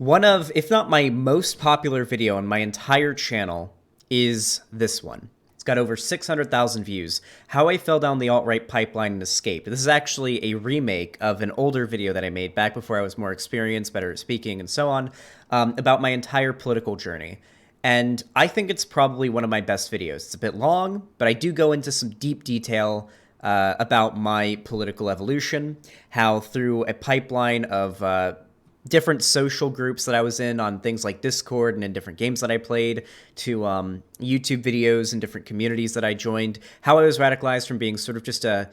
One of, if not my most popular video on my entire channel is this one. It's got over 600,000 views. How I Fell Down the Alt-Right Pipeline and Escaped. This is actually a remake of an older video that I made back before I was more experienced, better at speaking, and so on, about my entire political journey. And I think it's probably one of my best videos. It's a bit long, but I do go into some deep detail about my political evolution, how through a pipeline of different social groups that I was in on things like Discord and in different games that I played, to YouTube videos and different communities that I joined, how I was radicalized from being sort of just a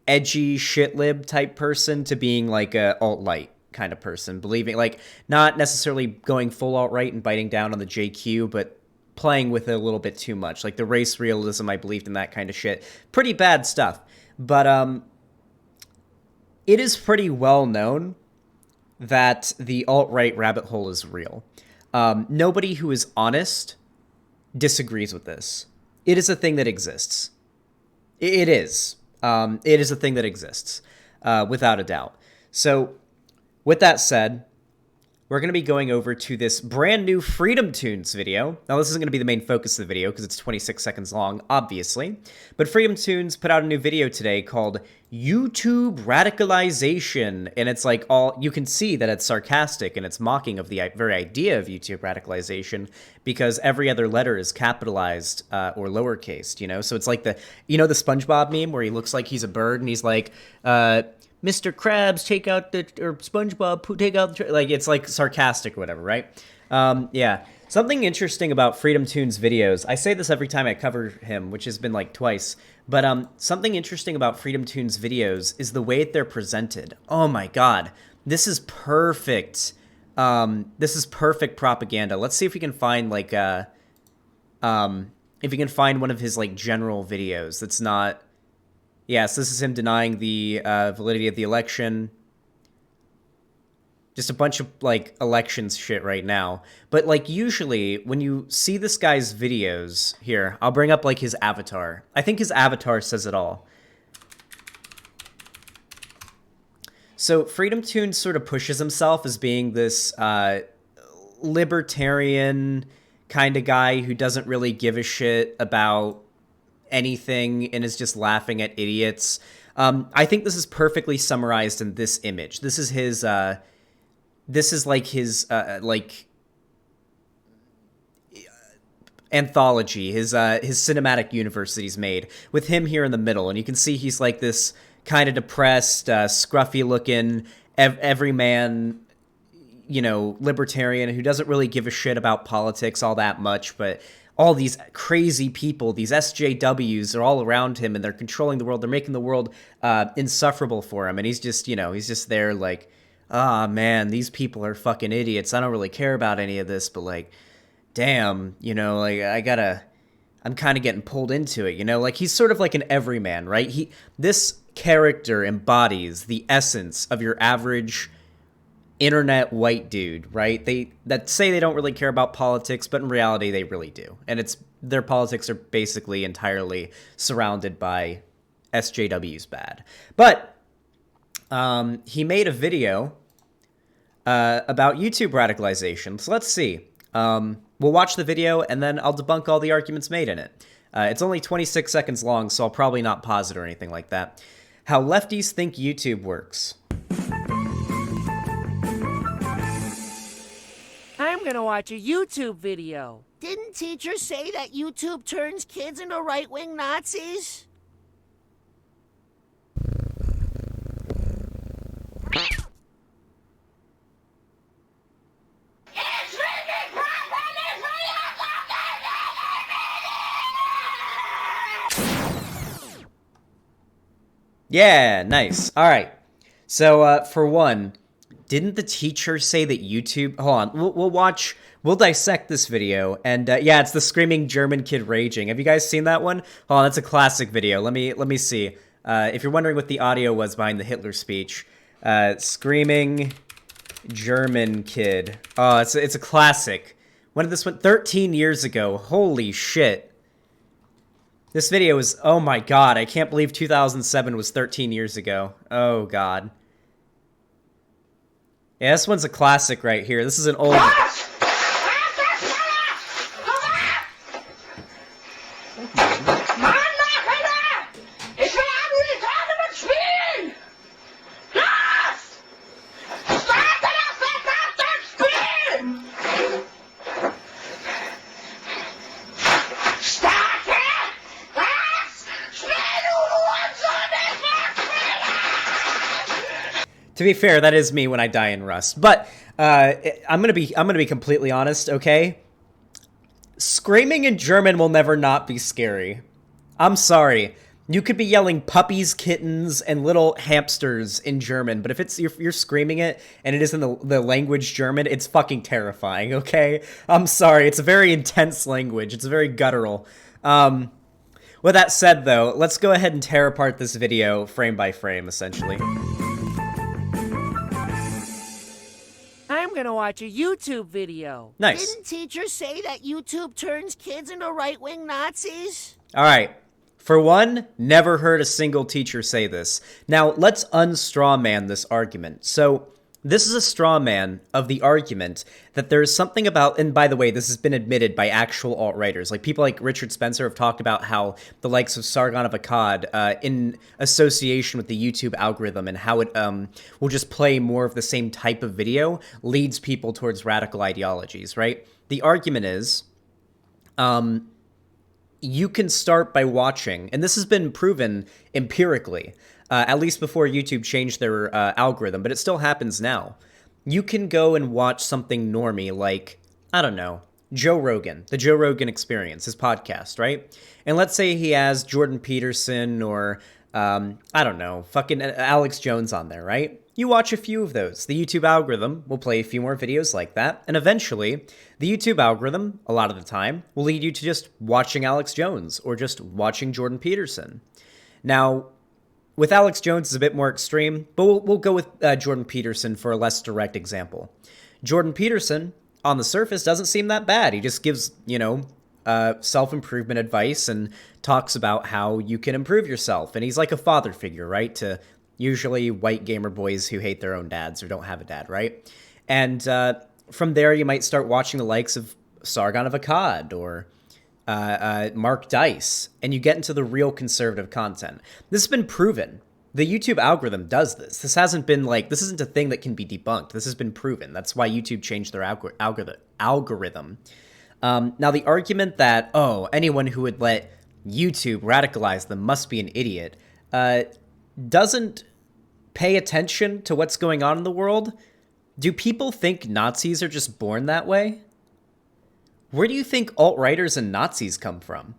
edgy shitlib type person to being like a alt-right kind of person, believing, like, not necessarily going full alt-right and biting down on the JQ, but playing with it a little bit too much. Like the race realism, I believed in that kind of shit. Pretty bad stuff. But it is pretty well known that the alt-right rabbit hole is real. Nobody who is honest disagrees with this. It is a thing that exists. It is. It is a thing that exists, without a doubt. So, with that said, we're going to be going over to this brand new FreedomToons video. Now, this isn't going to be the main focus of the video because it's 26 seconds long, obviously. But FreedomToons put out a new video today called YouTube Radicalization. And it's like you can see that it's sarcastic and it's mocking of the very idea of YouTube radicalization because every other letter is capitalized or lowercase, you know? So it's like the SpongeBob meme where he looks like he's a bird and he's like, Mr. Krabs, take out the, or SpongeBob, take out the, like, it's like sarcastic or whatever, right? Yeah. Something interesting about FreedomToons videos, I say this every time I cover him, which has been like twice, but something interesting about FreedomToons videos is the way they're presented. Oh my God. This is perfect. This is perfect propaganda. Let's see if we can find like, if we can find one of his like general videos that's not. Yes, this is him denying the validity of the election. Just a bunch of, like, elections shit right now. But, like, usually, when you see this guy's videos... Here, I'll bring up, like, his avatar. I think his avatar says it all. So, FreedomToons sort of pushes himself as being this libertarian kind of guy who doesn't really give a shit about anything and is just laughing at idiots. I think this is perfectly summarized in this image. This is his like his like anthology, his cinematic universe that he's made with him here in the middle, and you can see he's like this kind of depressed, scruffy looking everyman, you know, libertarian who doesn't really give a shit about politics all that much, but all these crazy people, these SJWs, are all around him, and they're controlling the world. They're making the world insufferable for him, and he's just, you know, he's just there like, ah, man, these people are fucking idiots. I don't really care about any of this, but, like, damn, you know, like, I'm kind of getting pulled into it, you know? Like, he's sort of like an everyman, right? This character embodies the essence of your average internet white dude, right? That say they don't really care about politics, but in reality they really do. And their politics are basically entirely surrounded by SJW's bad. But he made a video about YouTube radicalization. So let's see. We'll watch the video and then I'll debunk all the arguments made in it. It's only 26 seconds long, so I'll probably not pause it or anything like that. How lefties think YouTube works. I'm gonna watch a YouTube video. Didn't teachers say that YouTube turns kids into right-wing Nazis? Yeah, nice. All right. So, for one, didn't the teacher say that YouTube... Hold on. We'll dissect this video. And, yeah, it's the screaming German kid raging. Have you guys seen that one? Hold on, that's a classic video. Let me see. If you're wondering what the audio was behind the Hitler speech, screaming German kid. Oh, it's a classic. When did this one? 13 years ago. Holy shit. This video was, oh my god, I can't believe 2007 was 13 years ago. Oh god. Yeah, this one's a classic right here. This is an old... To be fair, that is me when I die in Rust. But I'm gonna be completely honest, okay? Screaming in German will never not be scary. I'm sorry. You could be yelling puppies, kittens, and little hamsters in German, but if it's you're screaming it and it is in the language German, it's fucking terrifying, okay? I'm sorry. It's a very intense language. It's very guttural. With that said, though, let's go ahead and tear apart this video frame by frame, essentially. I'm gonna watch a YouTube video. Nice. Didn't teachers say that YouTube turns kids into right-wing Nazis? All right. For one, never heard a single teacher say this. Now, let's unstrawman this argument. So, this is a straw man of the argument that there is something about, and by the way, this has been admitted by actual alt-righters. Like, people like Richard Spencer have talked about how the likes of Sargon of Akkad, in association with the YouTube algorithm and how it will just play more of the same type of video, leads people towards radical ideologies, right? The argument is, you can start by watching, and this has been proven empirically, at least before YouTube changed their algorithm, but it still happens now. You can go and watch something normie like, I don't know, Joe Rogan, the Joe Rogan Experience, his podcast, right? And let's say he has Jordan Peterson or, I don't know, fucking Alex Jones on there, right? You watch a few of those. The YouTube algorithm will play a few more videos like that, and eventually, the YouTube algorithm, a lot of the time, will lead you to just watching Alex Jones or just watching Jordan Peterson. Now, with Alex Jones, it's a bit more extreme, but we'll go with Jordan Peterson for a less direct example. Jordan Peterson, on the surface, doesn't seem that bad. He just gives, you know, self-improvement advice and talks about how you can improve yourself. And he's like a father figure, right, to usually white gamer boys who hate their own dads or don't have a dad, right? And from there, you might start watching the likes of Sargon of Akkad or Mark Dice, and you get into the real conservative content. This has been proven. The YouTube algorithm does this. This hasn't been like, this isn't a thing that can be debunked. This has been proven. That's why YouTube changed their algorithm. Now, the argument that, oh, anyone who would let YouTube radicalize them must be an idiot, doesn't pay attention to what's going on in the world. Do people think Nazis are just born that way? Where do you think alt-righters and Nazis come from?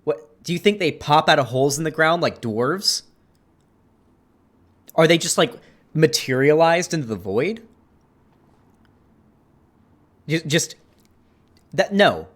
What, do you think they pop out of holes in the ground like dwarves? Are they just like materialized into the void? Just that, no.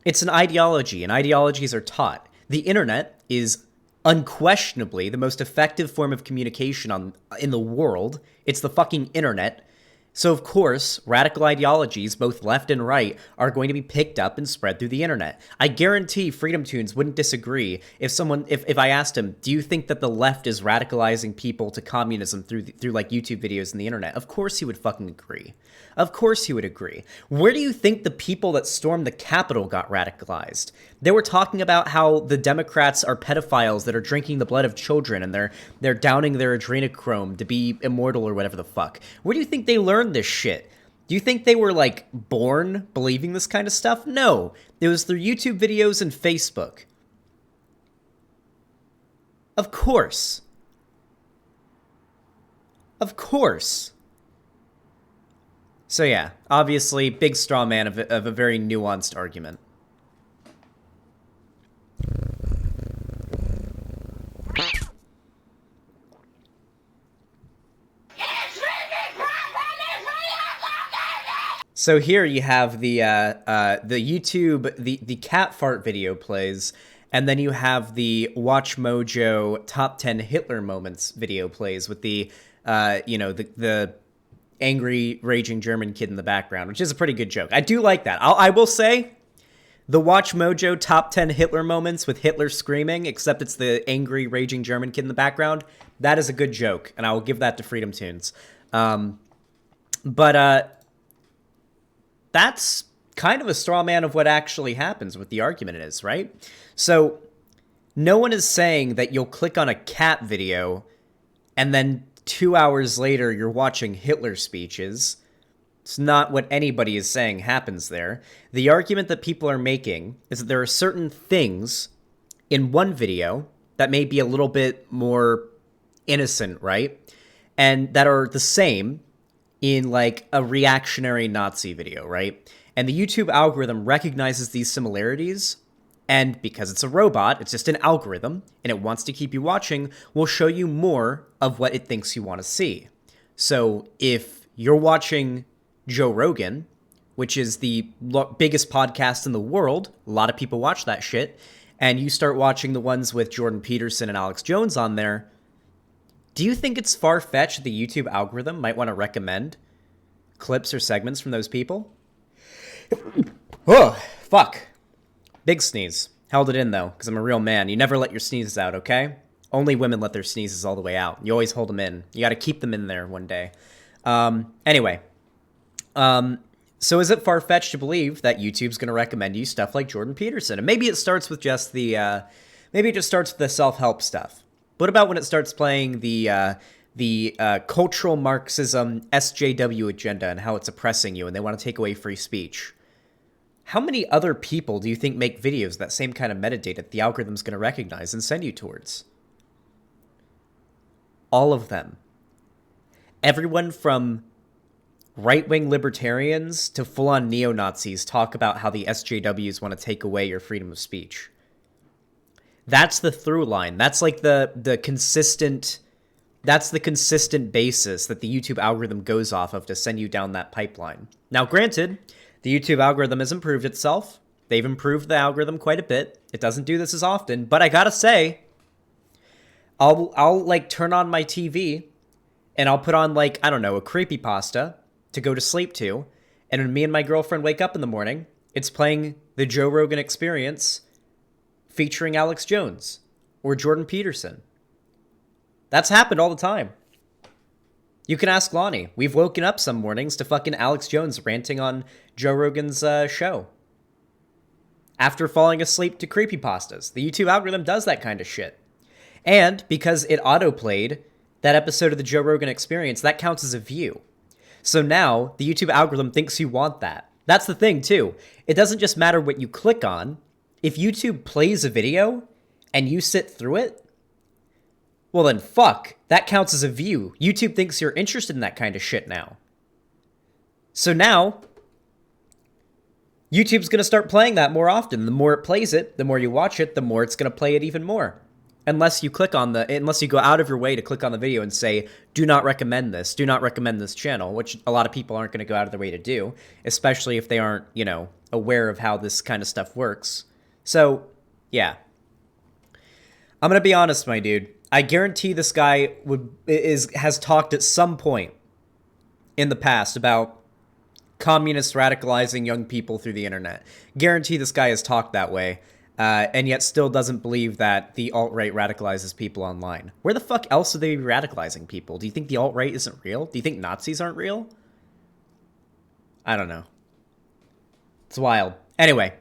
It's an ideology, and ideologies are taught. The internet is unquestionably the most effective form of communication in the world. It's the fucking internet. So, of course, radical ideologies, both left and right, are going to be picked up and spread through the internet. I guarantee FreedomToons wouldn't disagree if I asked him, do you think that the left is radicalizing people to communism through like YouTube videos and the internet? Of course he would fucking agree. Of course he would agree. Where do you think the people that stormed the Capitol got radicalized? They were talking about how the Democrats are pedophiles that are drinking the blood of children and they're downing their adrenochrome to be immortal or whatever the fuck. Where do you think they learned this shit? Do you think they were, like, born believing this kind of stuff? No. It was through YouTube videos and Facebook. Of course. Of course. So yeah, obviously, big straw man of a very nuanced argument. So here you have the YouTube, the cat fart video plays, and then you have the Watch Mojo top 10 Hitler moments video plays with the, the angry, raging German kid in the background, which is a pretty good joke. I do like that. I will say The Watch Mojo top 10 Hitler moments with Hitler screaming, except it's the angry, raging German kid in the background. That is a good joke, and I will give that to FreedomToons. But that's kind of a straw man of what actually happens, what the argument is, right? So no one is saying that you'll click on a cat video and then 2 hours later you're watching Hitler speeches. It's not what anybody is saying happens there. The argument that people are making is that there are certain things in one video that may be a little bit more innocent, right? And that are the same in like a reactionary Nazi video, right? And the YouTube algorithm recognizes these similarities, and because it's a robot, it's just an algorithm, and it wants to keep you watching, will show you more of what it thinks you want to see. So if you're watching Joe Rogan, which is the biggest podcast in the world, a lot of people watch that shit, and you start watching the ones with Jordan Peterson and Alex Jones on there, do you think it's far-fetched the YouTube algorithm might want to recommend clips or segments from those people? Oh, fuck. Big sneeze. Held it in, though, because I'm a real man. You never let your sneezes out, okay? Only women let their sneezes all the way out. You always hold them in. You got to keep them in there one day. Anyway. So is it far-fetched to believe that YouTube's going to recommend you stuff like Jordan Peterson? And maybe it starts with just the, maybe it just starts with the self-help stuff. What about when it starts playing the cultural Marxism SJW agenda and how it's oppressing you and they want to take away free speech? How many other people do you think make videos that same kind of metadata that the algorithm's going to recognize and send you towards? All of them. Everyone from right-wing libertarians to full-on neo-Nazis talk about how the SJWs want to take away your freedom of speech. That's the through line. That's like the consistent... That's the consistent basis that the YouTube algorithm goes off of to send you down that pipeline. Now, granted, the YouTube algorithm has improved itself. They've improved the algorithm quite a bit. It doesn't do this as often, but I gotta say, I'll like turn on my TV and I'll put on like, I don't know, a creepypasta to go to sleep to, and when me and my girlfriend wake up in the morning, it's playing the Joe Rogan Experience featuring Alex Jones or Jordan Peterson. That's happened all the time. You can ask Lonnie. We've woken up some mornings to fucking Alex Jones ranting on Joe Rogan's show. After falling asleep to creepypastas. The YouTube algorithm does that kind of shit. And because it autoplayed that episode of the Joe Rogan Experience, that counts as a view. So now, the YouTube algorithm thinks you want that. That's the thing, too. It doesn't just matter what you click on. If YouTube plays a video and you sit through it, well then fuck, that counts as a view. YouTube thinks you're interested in that kind of shit now. So now, YouTube's going to start playing that more often. The more it plays it, the more you watch it, the more it's going to play it even more. Unless you go out of your way to click on the video and say, do not recommend this channel, which a lot of people aren't going to go out of their way to do, especially if they aren't, aware of how this kind of stuff works. So, yeah. I'm going to be honest, my dude. I guarantee this guy has talked at some point in the past about communists radicalizing young people through the internet. Guarantee this guy has talked that way, and yet still doesn't believe that the alt-right radicalizes people online. Where the fuck else would they be radicalizing people? Do you think the alt-right isn't real? Do you think Nazis aren't real? I don't know. It's wild. Anyway.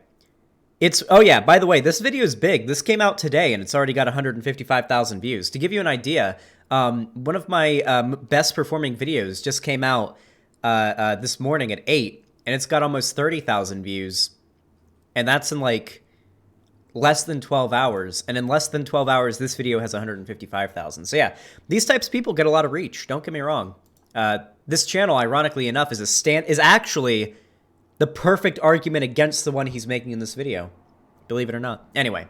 Oh yeah, by the way, this video is big. This came out today, and it's already got 155,000 views. To give you an idea, one of my best performing videos just came out this morning at 8, and it's got almost 30,000 views. And that's in like less than 12 hours. And in less than 12 hours, this video has 155,000. So yeah, these types of people get a lot of reach. Don't get me wrong. This channel, ironically enough, is actually the perfect argument against the one he's making in this video. Believe it or not. Anyway,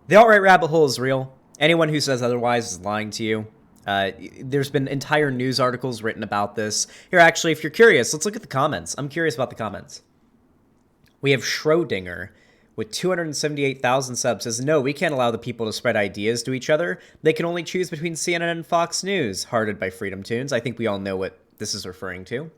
the alt-right rabbit hole is real. Anyone who says otherwise is lying to you. There's been entire news articles written about this. Here, actually, if you're curious, let's look at the comments. I'm curious about the comments. We have Schrodinger with 278,000 subs says, no, we can't allow the people to spread ideas to each other. They can only choose between CNN and Fox News. Hearted by FreedomToons. I think we all know what this is referring to.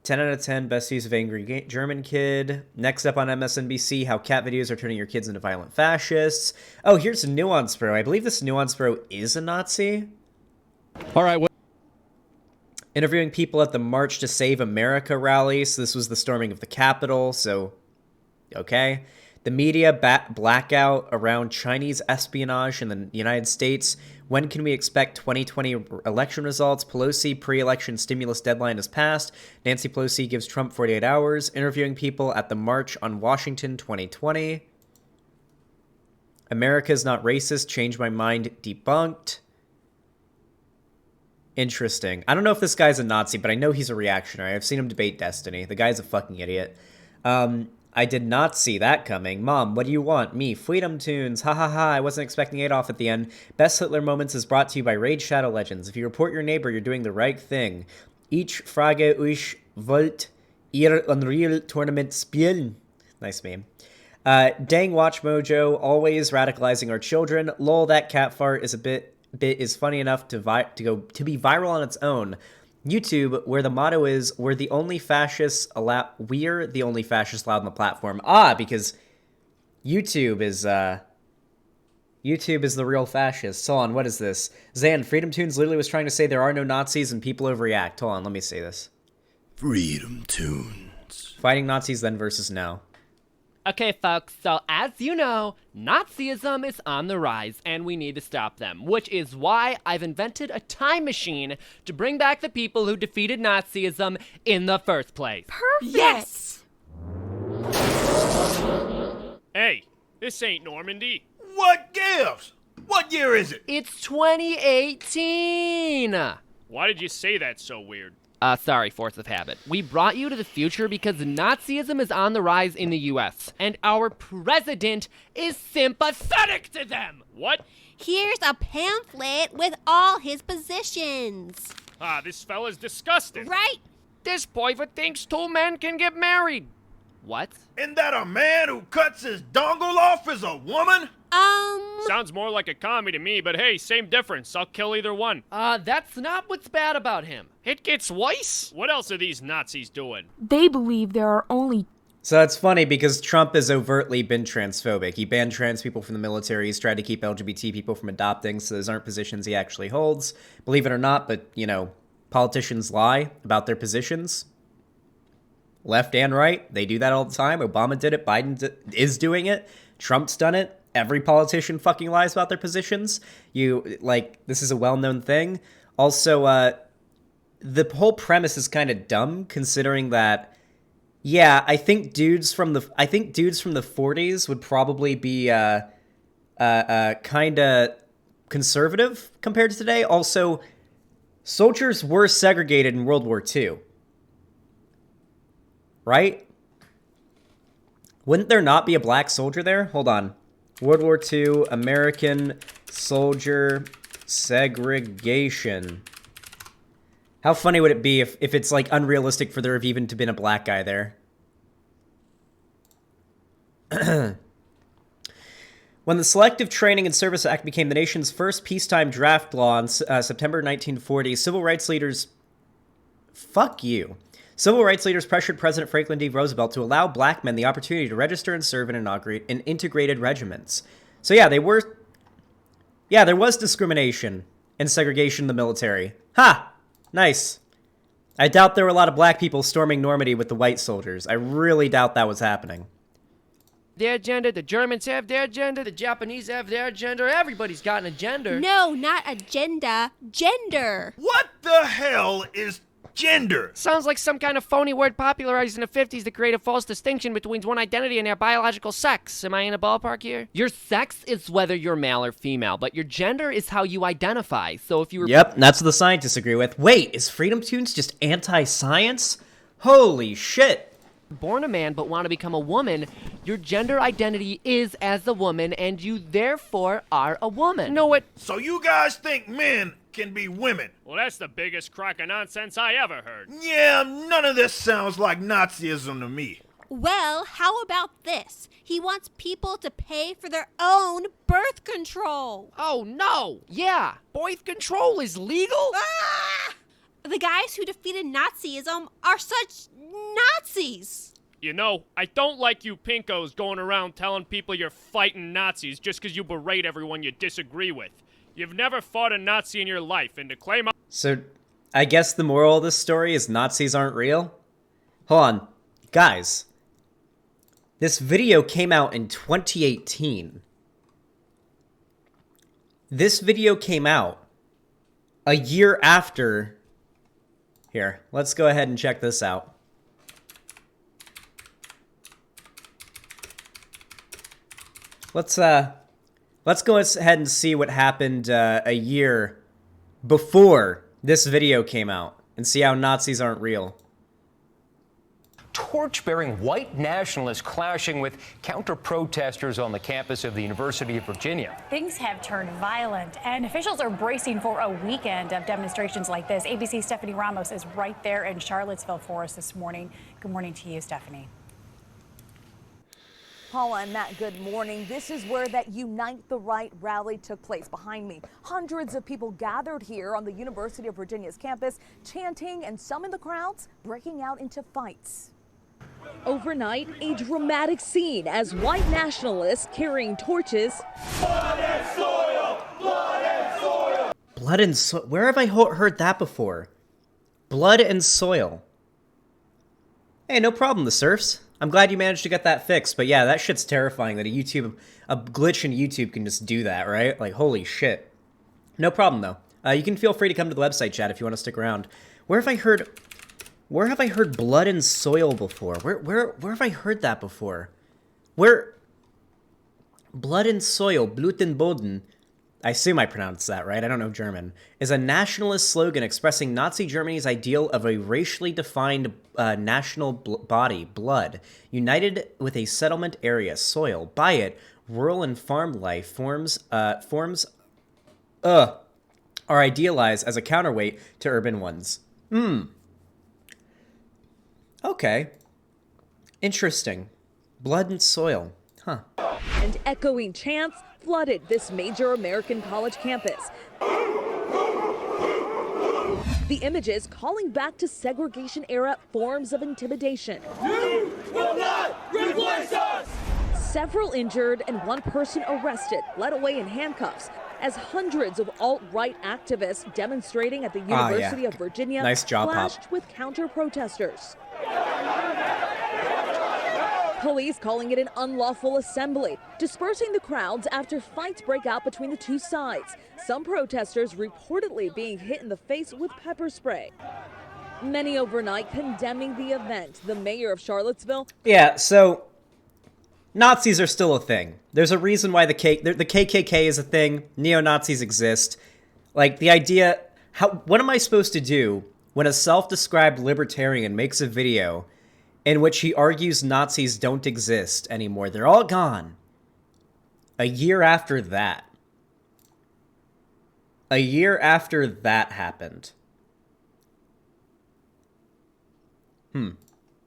10 out of 10 best views of angry German kid. Next up on MSNBC, how cat videos are turning your kids into violent fascists. Oh, here's a Nuance Bro. I believe this Nuance Bro is a Nazi. All right. Interviewing people at the March to Save America rally. So this was the storming of the Capitol. So, okay. The media blackout around Chinese espionage in the United States. When can we expect 2020 election results? Pelosi pre-election stimulus deadline has passed. Nancy Pelosi gives Trump 48 hours. Interviewing people at the March on Washington 2020. America's not racist. Change my mind. Debunked. Interesting. I don't know if this guy's a Nazi, but I know he's a reactionary. I've seen him debate Destiny. The guy's a fucking idiot. I did not see that coming. Mom, what do you want? Me, FreedomToons. Ha ha ha, I wasn't expecting Adolf at the end. Best Hitler Moments is brought to you by Raid Shadow Legends. If you report your neighbor, you're doing the right thing. Ich frage euch, wollt ihr Unreal Tournament spielen? Nice meme. Dang Watch Mojo, always radicalizing our children. Lol, that cat fart is a bit is funny enough to be viral on its own. YouTube, where the motto is, we're the only fascists allowed on the platform. Because YouTube is the real fascist. Hold on, what is this? Zan, FreedomToons literally was trying to say there are no Nazis and people overreact. Hold on, let me see this. FreedomToons. Fighting Nazis then versus now. Okay, folks, so as you know, Nazism is on the rise, and we need to stop them, which is why I've invented a time machine to bring back the people who defeated Nazism in the first place. Perfect! Yes! Hey, this ain't Normandy. What gives? What year is it? It's 2018! Why did you say that so weird? Sorry, force of habit. We brought you to the future because Nazism is on the rise in the US, and our president is sympathetic to them! What? Here's a pamphlet with all his positions. This fella's disgusting. Right? This boyfriend thinks two men can get married. What? And that a man who cuts his dongle off is a woman? Sounds more like a commie to me, but hey, same difference. I'll kill either one. That's not what's bad about him. It gets worse. What else are these Nazis doing? They believe there are only... So it's funny because Trump has overtly been transphobic. He banned trans people from the military. He's tried to keep LGBT people from adopting, so those aren't positions he actually holds. Believe it or not, but, politicians lie about their positions. Left and right, they do that all the time. Obama did it. Biden is doing it. Trump's done it. Every politician fucking lies about their positions. This is a well-known thing. Also, the whole premise is kind of dumb, considering that, I think dudes from the 40s would probably be kind of conservative compared to today. Also, soldiers were segregated in World War II. Right? Wouldn't there not be a black soldier there? Hold on. World War II, American soldier segregation. How funny would it be if it's, unrealistic for there have even to been a black guy there? When the Selective Training and Service Act became the nation's first peacetime draft law in September 1940, civil rights leaders... Fuck you. Civil rights leaders pressured President Franklin D. Roosevelt to allow black men the opportunity to register and serve in integrated regiments. So there was discrimination and segregation in the military. Ha! Nice. I doubt there were a lot of black people storming Normandy with the white soldiers. I really doubt that was happening. Their agenda, the Germans have their agenda, the Japanese have their agenda, everybody's got an agenda. No, not agenda. Gender. What the hell is gender? Sounds like some kind of phony word popularized in the 50s to create a false distinction between one identity and their biological sex. Am I in a ballpark here? Your sex is whether you're male or female, but your gender is how you identify. So if you were... Yep, that's what the scientists agree with. Wait, is FreedomToons just anti-science? Holy shit. Born a man but want to become a woman, your gender identity is as a woman, and you therefore are a woman. Know what? So you guys think men can be women? Well, that's the biggest crock of nonsense I ever heard. Yeah, none of this sounds like Nazism to me. Well, how about this? He wants people to pay for their own birth control. Oh, no. Yeah, birth control is legal? Ah! The The guys who defeated Nazism are such Nazis. You know, I don't like you pinkos going around telling people you're fighting Nazis just because you berate everyone you disagree with. You've never fought a Nazi in your life, and to claim... So, I guess the moral of this story is Nazis aren't real? Hold on. Guys. This video came out in 2018. This video came out a year after... Here, let's go ahead and check this out. Let's go ahead and see what happened a year before this video came out and see how Nazis aren't real. Torch-bearing white nationalists clashing with counter-protesters on the campus of the University of Virginia. Things have turned violent, and officials are bracing for a weekend of demonstrations like this. ABC's Stephanie Ramos is right there in Charlottesville for us this morning. Good morning to you, Stephanie. Paula and Matt, good morning. This is where that Unite the Right rally took place. Behind me, hundreds of people gathered here on the University of Virginia's campus, chanting, and some in the crowds breaking out into fights. Overnight, a dramatic scene as white nationalists carrying torches. Blood and soil! Blood and soil! Blood and soil? Where have I heard that before? Blood and soil. Hey, no problem, the serfs. I'm glad you managed to get that fixed, but yeah, that shit's terrifying that a glitch in YouTube can just do that, right? Like, holy shit. No problem, though. You can feel free to come to the website, chat, if you want to stick around. Where have I heard blood and soil before? Where have I heard that before? Blood and soil, Blut und Boden, I assume I pronounced that right, I don't know German, is a nationalist slogan expressing Nazi Germany's ideal of a racially defined national body, blood, united with a settlement area, soil. By it, rural and farm life forms are idealized as a counterweight to urban ones. Okay. Interesting. Blood and soil. Huh. And echoing chants flooded this major American college campus. The images calling back to segregation-era forms of intimidation. You will not replace us! Several injured and one person arrested, led away in handcuffs, as hundreds of alt-right activists demonstrating at the University of Virginia nice job, clashed with counter-protesters. Police calling it an unlawful assembly, dispersing the crowds after fights break out between the two sides. Some protesters reportedly being hit in the face with pepper spray. Many overnight condemning the event. The mayor of Charlottesville... Yeah, so Nazis are still a thing. There's a reason why the KKK is a thing. Neo-Nazis exist. Like, the idea... what am I supposed to do when a self-described libertarian makes a video in which he argues Nazis don't exist anymore? They're all gone. A year after that. A year after that happened.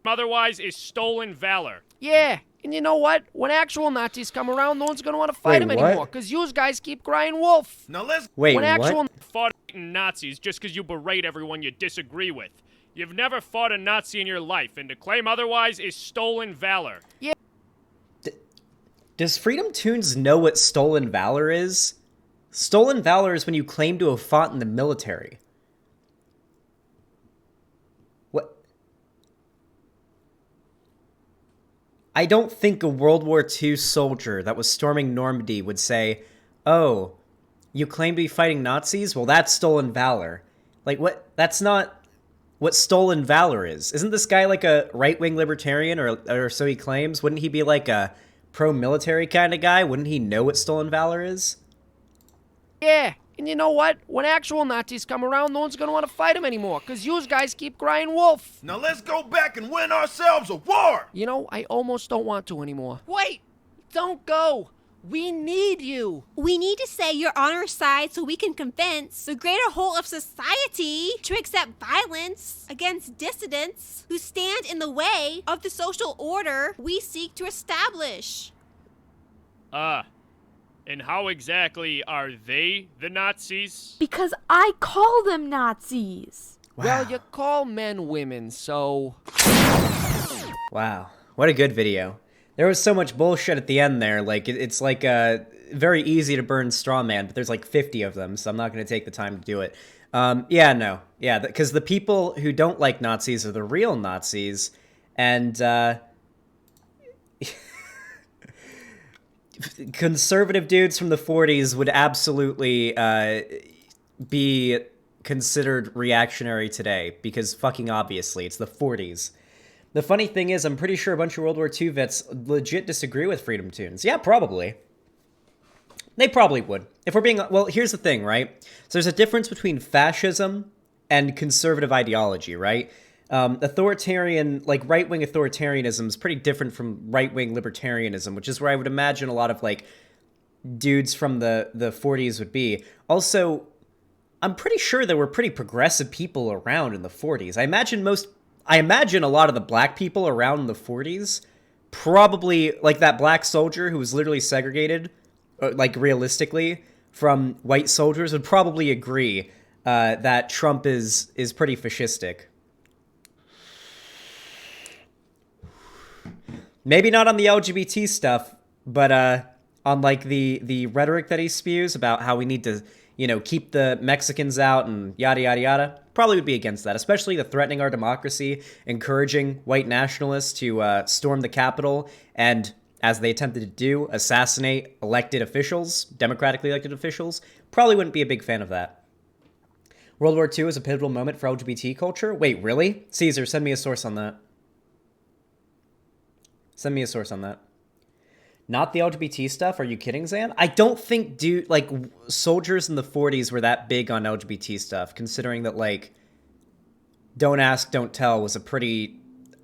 Otherwise is stolen valor. Yeah, and you know what? When actual Nazis come around, no one's gonna want to fight them anymore, because you guys keep crying wolf. Now let's... Wait, when what? actual fought Nazis just because you berate everyone you disagree with. You've never fought a Nazi in your life, and to claim otherwise is stolen valor. Yeah. Does FreedomToons know what stolen valor is? Stolen valor is when you claim to have fought in the military. What? I don't think a World War II soldier that was storming Normandy would say, "Oh, you claim to be fighting Nazis? Well, that's stolen valor." Like, what? That's not what stolen valor is. Isn't this guy like a right-wing libertarian, or so he claims? Wouldn't he be like a pro-military kind of guy? Wouldn't he know what stolen valor is? Yeah, and you know what? When actual Nazis come around, no one's gonna want to fight them anymore, because you guys keep crying wolf. Now let's go back and win ourselves a war! You know, I almost don't want to anymore. Wait! Don't go! We need you! We need to say you're on our side so we can convince the greater whole of society to accept violence against dissidents who stand in the way of the social order we seek to establish. And how exactly are they the Nazis? Because I call them Nazis. Well, you call men women, so... Wow, what a good video. There was so much bullshit at the end there. Like, it's like very easy to burn straw man, but there's like 50 of them, so I'm not going to take the time to do it. Yeah, because the people who don't like Nazis are the real Nazis, and conservative dudes from the 40s would absolutely be considered reactionary today, because fucking obviously, it's the 40s. The funny thing is, I'm pretty sure a bunch of World War II vets legit disagree with FreedomToons. Yeah, probably. They probably would. If we're being... Well, here's the thing, right? So there's a difference between fascism and conservative ideology, right? Authoritarian, like right-wing authoritarianism is pretty different from right-wing libertarianism, which is where I would imagine a lot of, like, dudes from the 40s would be. Also, I'm pretty sure there were pretty progressive people around in the 40s. I imagine a lot of the black people around in the 40s, probably, like that black soldier who was literally segregated, like realistically, from white soldiers, would probably agree that Trump is pretty fascistic. Maybe not on the LGBT stuff, but on like the rhetoric that he spews about how we need to, you know, keep the Mexicans out and yada, yada, yada, probably would be against that, especially the threatening our democracy, encouraging white nationalists to storm the Capitol and, as they attempted to do, assassinate elected officials, democratically elected officials. Probably wouldn't be a big fan of that. World War II is a pivotal moment for LGBT culture? Wait, really? Caesar, send me a source on that. Send me a source on that. Not the LGBT stuff? Are you kidding, Zan? I don't think, soldiers in the 40s were that big on LGBT stuff, considering that, like, Don't Ask, Don't Tell was a pretty...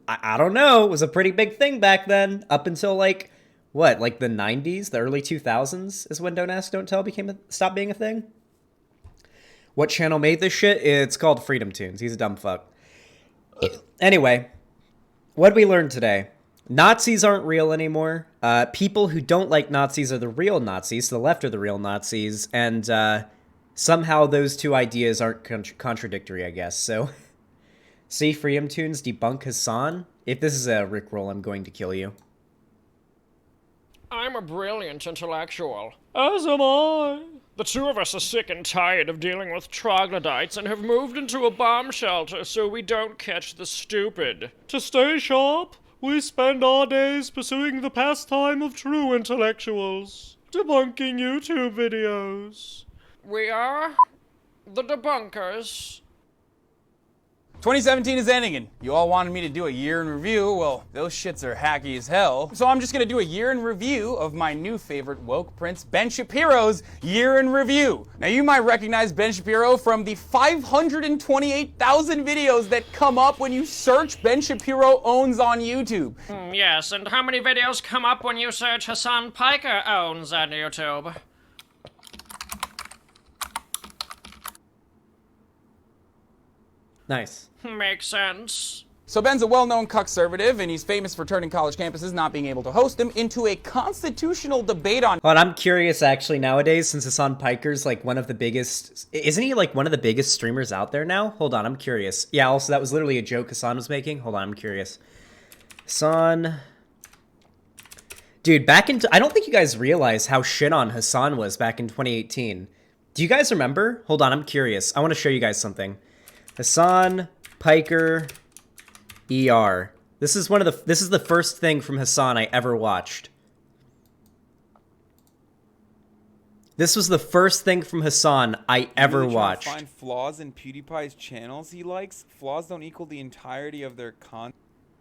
I don't know, was a pretty big thing back then, up until, like, what, like the 90s, the early 2000s is when Don't Ask, Don't Tell stopped being a thing? What channel made this shit? It's called FreedomToons. He's a dumb fuck. Anyway, what did we learn today? Nazis aren't real anymore. People who don't like Nazis are the real Nazis. The left are the real Nazis. And somehow those two ideas aren't contradictory, I guess. So, see FreedomToons debunk Hassan? If this is a Rickroll, I'm going to kill you. I'm a brilliant intellectual. As am I. The two of us are sick and tired of dealing with troglodytes and have moved into a bomb shelter so we don't catch the stupid. To stay sharp, we spend our days pursuing the pastime of true intellectuals, debunking YouTube videos. We are the debunkers. 2017 is ending, and you all wanted me to do a year in review. Well, those shits are hacky as hell. So I'm just gonna do a year in review of my new favorite woke prince, Ben Shapiro's year in review. Now, you might recognize Ben Shapiro from the 528,000 videos that come up when you search Ben Shapiro Owns on YouTube. Yes, and how many videos come up when you search Hassan Piker Owns on YouTube? Nice. Makes sense. So Ben's a well-known cuckservative, and he's famous for turning college campuses not being able to host them into a constitutional debate on... Hold on, I'm curious, actually, nowadays, since Hassan Piker's, like, one of the biggest... Isn't he, like, one of the biggest streamers out there now? Hold on, I'm curious. Yeah, also, that was literally a joke Hassan was making. Hold on, I'm curious. Hassan... Dude, back in... I don't think you guys realize how shit on Hassan was back in 2018. Do you guys remember? Hold on, I'm curious. I want to show you guys something. Hassan Piker ER. This is the first thing from Hassan I ever watched. This was the first thing from Hassan I ever watched. Find flaws in PewDiePie's channels he likes. Flaws don't equal the entirety of their content.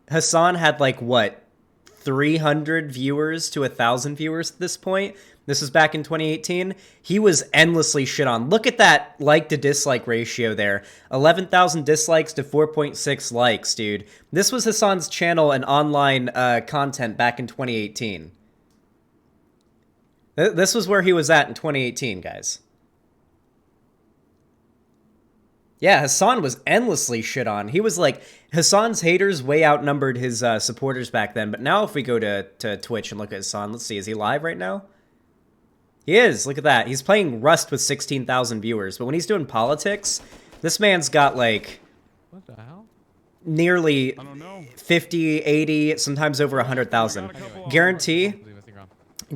Hassan had like what, 300 viewers to 1,000 viewers at this point. This was back in 2018. He was endlessly shit on. Look at that like to dislike ratio there. 11,000 dislikes to 4.6 likes, dude. This was Hassan's channel and online content back in 2018. This was where he was at in 2018, guys. Yeah, Hassan was endlessly shit on. He was like, Hassan's haters way outnumbered his supporters back then. But now if we go to Twitch and look at Hassan, let's see, is he live right now? He is, look at that. He's playing Rust with 16,000 viewers. But when he's doing politics, this man's got like nearly 50, 80, sometimes over 100,000.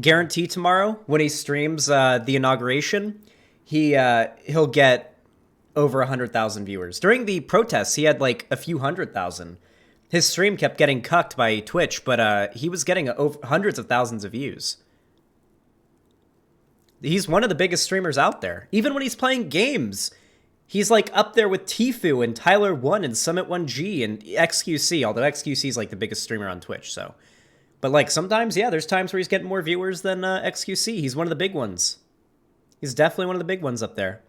Guarantee tomorrow when he streams the inauguration, he'll get over 100,000 viewers. During the protests, he had like a few 100,000. His stream kept getting cucked by Twitch, but he was getting hundreds of thousands of views. He's one of the biggest streamers out there. Even when he's playing games, he's like up there with Tfue and Tyler1 and Summit1G and XQC, although XQC is like the biggest streamer on Twitch, so. But like sometimes, yeah, there's times where he's getting more viewers than XQC. He's one of the big ones. He's definitely one of the big ones up there.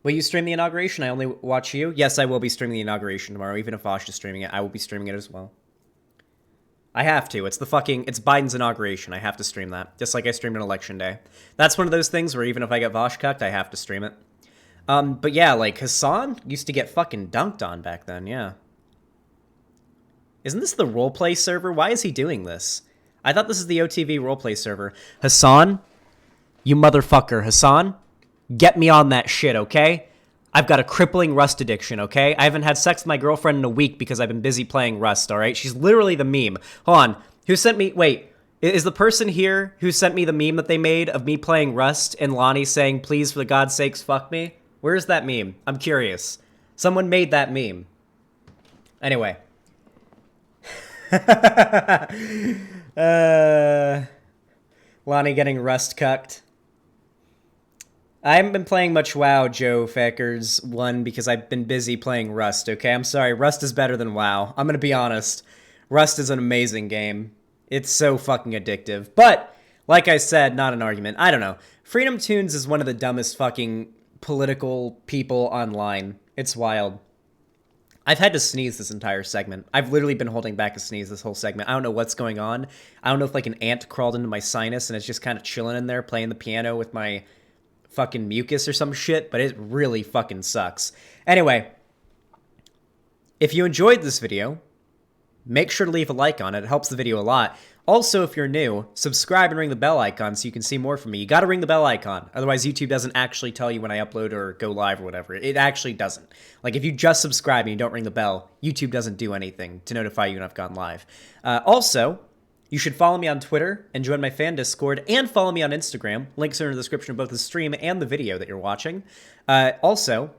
Will you stream the inauguration? I only watch you. Yes, I will be streaming the inauguration tomorrow. Even if Vosh is streaming it, I will be streaming it as well. I have to. It's Biden's inauguration. I have to stream that. Just like I streamed on Election Day. That's one of those things where even if I get Vosh cucked, I have to stream it. But yeah, like Hassan used to get fucking dunked on back then, yeah. Isn't this the roleplay server? Why is he doing this? I thought this is the OTV roleplay server. Hassan, you motherfucker. Hassan, get me on that shit, okay? I've got a crippling Rust addiction, okay? I haven't had sex with my girlfriend in a week because I've been busy playing Rust, all right? She's literally the meme. Hold on. Who sent me... Wait. Is the person here who sent me the meme that they made of me playing Rust and Lonnie saying, please, for the God's sakes, fuck me? Where's that meme? I'm curious. Someone made that meme. Anyway. Lonnie getting Rust cucked. I haven't been playing much WoW, Joe Fackers. One, because I've been busy playing Rust, okay? I'm sorry, Rust is better than WoW. I'm gonna be honest. Rust is an amazing game. It's so fucking addictive. But, like I said, not an argument. I don't know. FreedomToons is one of the dumbest fucking political people online. It's wild. I've had to sneeze this entire segment. I've literally been holding back a sneeze this whole segment. I don't know what's going on. I don't know if like an ant crawled into my sinus and it's just kind of chilling in there playing the piano with my fucking mucus or some shit, but it really fucking sucks. Anyway, if you enjoyed this video, make sure to leave a like on it. It helps the video a lot. Also, if you're new, subscribe and ring the bell icon so you can see more from me. You gotta ring the bell icon. Otherwise, YouTube doesn't actually tell you when I upload or go live or whatever. It actually doesn't. Like, if you just subscribe and you don't ring the bell, YouTube doesn't do anything to notify you when I've gone live. Also, you should follow me on Twitter and join my fan Discord and follow me on Instagram. Links are in the description of both the stream and the video that you're watching. Also,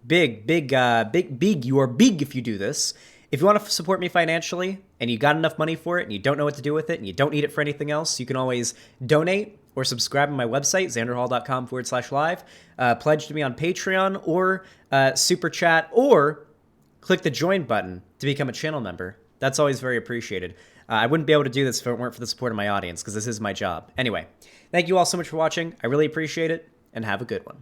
you are big if you do this. If you want to support me financially and you got enough money for it and you don't know what to do with it and you don't need it for anything else, you can always donate or subscribe on my website, xanderhall.com/live, pledge to me on Patreon or Super Chat, or click the join button to become a channel member. That's always very appreciated. I wouldn't be able to do this if it weren't for the support of my audience, because this is my job. Anyway, thank you all so much for watching. I really appreciate it, and have a good one.